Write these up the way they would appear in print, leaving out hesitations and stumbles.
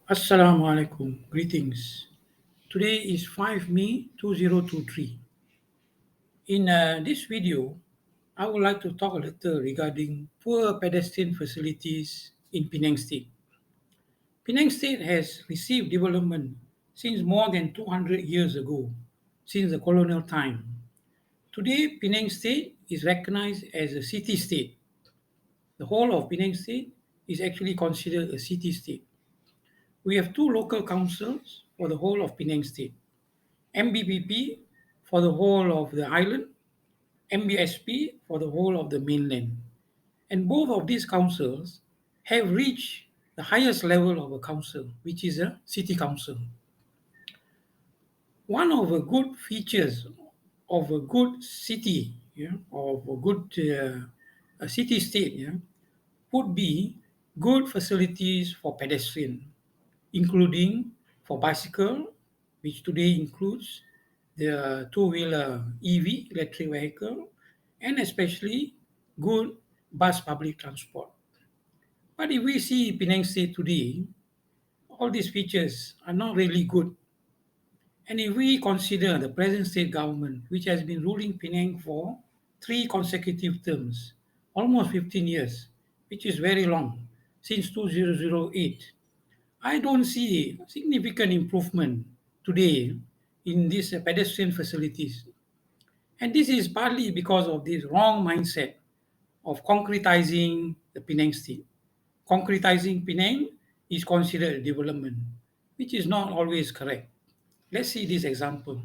Assalamu alaikum. Greetings. Today is 5 May 2023. In this video, I would like to talk a little regarding poor pedestrian facilities in Penang State. Penang State has received development since more than 200 years ago, since the colonial time. Today, Penang State is recognized as a city state. The whole of Penang State is actually considered a city state. We have two local councils for the whole of Penang State. MBPP for the whole of the island, MBSP for the whole of the mainland. And both of these councils have reached the highest level of a council, which is a city council. One of the good features of a good city, of a good a city state, would be good facilities for pedestrian, including for bicycle, which today includes the two-wheeler EV, electric vehicle, and especially good bus public transport. But if we see Penang State today, all these features are not really good. And if we consider the present state government, which has been ruling Penang for three consecutive terms, almost 15 years, which is very long, since 2008, I don't see significant improvement today in these pedestrian facilities. And this is partly because of this wrong mindset of concretizing the Penang state. Concretizing Penang is considered development, which is not always correct. Let's see this example.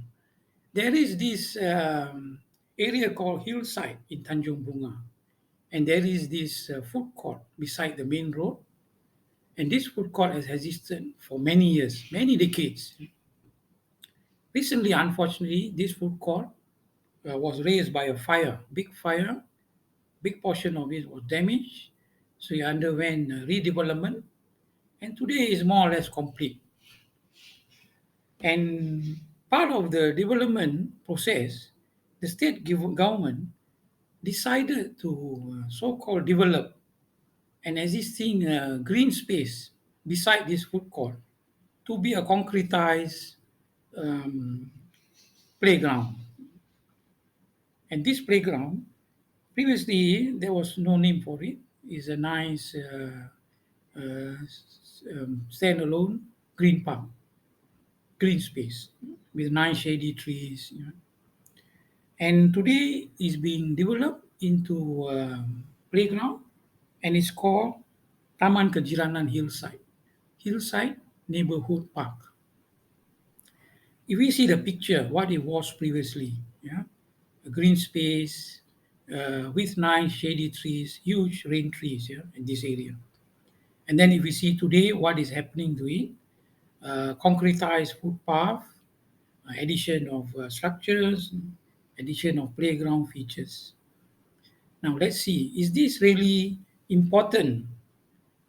There is this area called Hillside in Tanjung Bunga, and there is this food court beside the main road. And this food court has existed for many years, many decades. Recently, unfortunately, this food court was raised by a fire, big fire. Big portion of it was damaged. So it underwent redevelopment, and today is more or less complete. And part of the development process, the state government decided to so-called develop an existing green space beside this food court to be a concretized um, playground. And this playground, previously there was no name for it. It's a nice standalone green park, green space with nice shady trees. And today is being developed into a playground, and it's called Taman Kejiranan Hillside Neighborhood Park. If we see the picture, what it was previously, a green space with nice shady trees, huge rain trees, in this area. And then if we see today what is happening to it, concretized footpath, addition of structures, addition of playground features. Now let's see, is this really important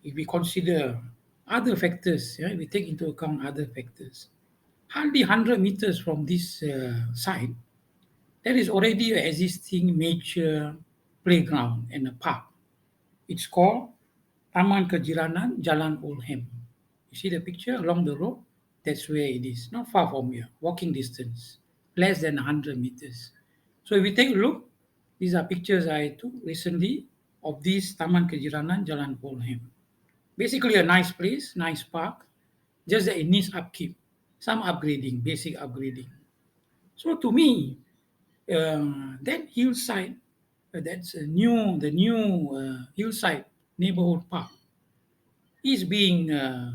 if we consider other factors, if we take into account other factors? Hardly 100 meters from this site, there is already an existing major playground and a park. It's called Taman Kejiranan Jalan Oldham. You see the picture along the road? That's where it is, not far from here, walking distance, less than 100 meters. So if we take a look, these are pictures I took recently of this Taman Kejiranan Jalan Oldham. Basically a nice place, nice park, just that it needs upkeep, some upgrading, basic upgrading. So to me, that hillside, the new hillside neighborhood park is being uh,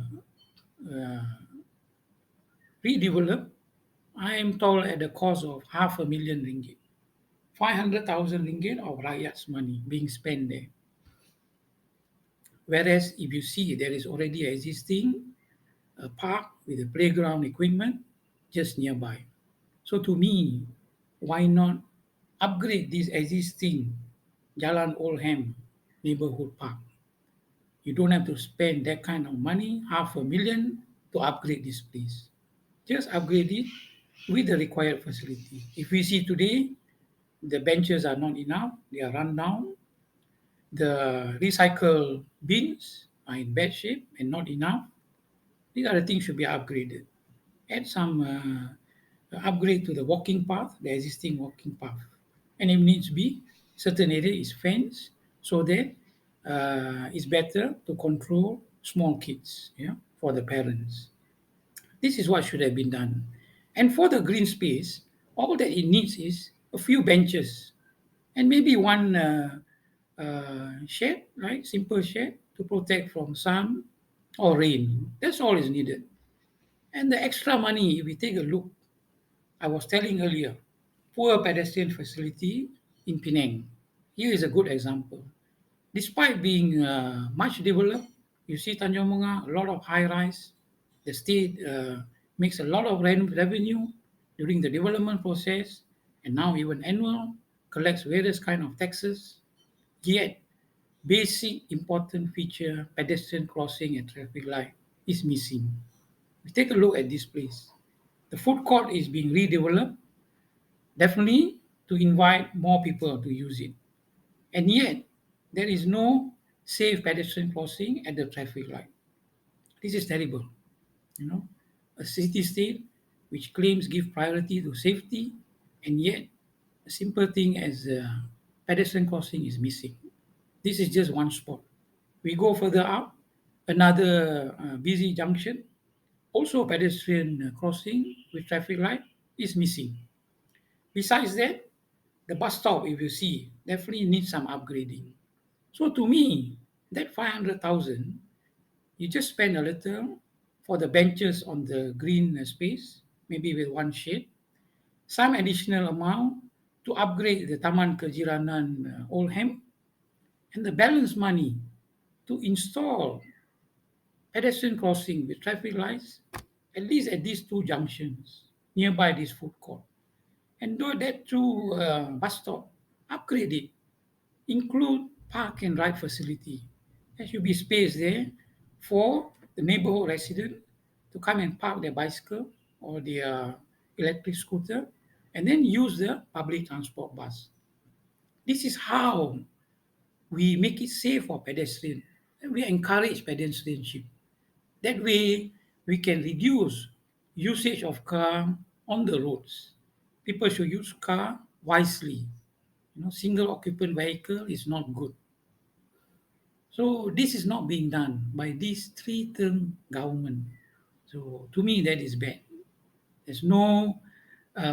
redeveloped. I am told at the cost of $500,000 ringgit, 500,000 ringgit of Rakyat's money being spent there. Whereas if you see there is already existing a park with a playground equipment just nearby. So to me, why not upgrade this existing Jalan Oldham neighborhood park? You don't have to spend that kind of money, 500,000, to upgrade this place. Just upgrade it with the required facility. If we see today, the benches are not enough, they are run down. The recycle bins are in bad shape and not enough. These other things should be upgraded. Add some upgrade to the walking path, the existing walking path. And if needs be, certain area is fenced so that it's better to control small kids, yeah, for the parents. This is what should have been done. And for the green space, all that it needs is a few benches and maybe one shed, right? Simple shed to protect from sun or rain. That's all is needed. And the extra money, if we take a look, I was telling earlier, poor pedestrian facility in Penang. Here is a good example. Despite being much developed, you see Tanjung Bunga, a lot of high rise. The state makes a lot of revenue during the development process, and now even annual collects various kind of taxes. Yet, basic important feature, pedestrian crossing and traffic light, is missing. We take a look at this place. The food court is being redeveloped, definitely to invite more people to use it. And yet, there is no safe pedestrian crossing at the traffic light. This is terrible. You know, a city state which claims give priority to safety, and yet a simple thing as pedestrian crossing is missing. This is just one spot. We go further up, another busy junction, also pedestrian crossing with traffic light is missing. Besides that, the bus stop, if you see, definitely needs some upgrading. So to me, that 500,000, you just spend a little for the benches on the green space, maybe with one shade, some additional amount to upgrade the Taman Kejiranan Oldham, and the balance money to install pedestrian crossing with traffic lights, at least at these two junctions nearby this food court. And do that through bus stop, upgrade it, include park and ride facility. There should be space there for the neighborhood resident to come and park their bicycle or their electric scooter and then use the public transport bus. This is how we make it safe for pedestrians. And we encourage pedestrianship. That way, we can reduce usage of car on the roads. People should use car wisely. Single occupant vehicle is not good. So this is not being done by this three-term government. So to me, that is bad. There's no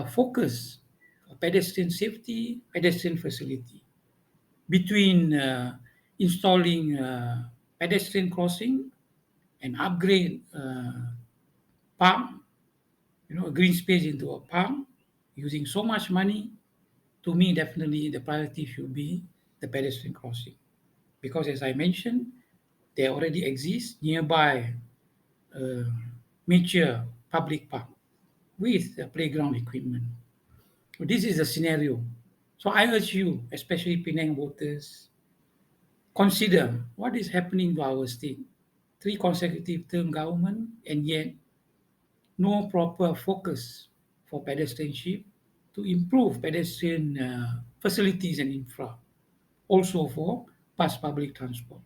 focus for pedestrian safety, pedestrian facility between installing pedestrian crossing and upgrade park, a green space into a park using so much money. To me, definitely the priority should be the pedestrian crossing. Because as I mentioned, they already exist nearby a major public park with the playground equipment. So this is the scenario. So I urge you, especially Penang voters, consider what is happening to our state. Three consecutive term government, and yet no proper focus for pedestrianship to improve pedestrian facilities and infra, also for bus public transport.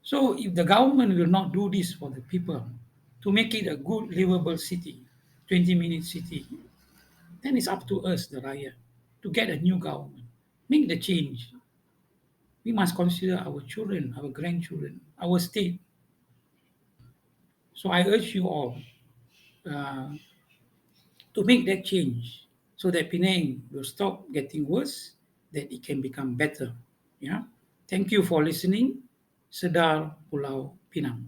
So if the government will not do this for the people to make it a good livable city, 20-minute city, then it's up to us, the Raya, to get a new government, make the change. We must consider our children, our grandchildren, our state. So I urge you all uh, to make that change so that Penang will stop getting worse, that it can become better. Yeah. Thank you for listening. Sedar Pulau Pinang.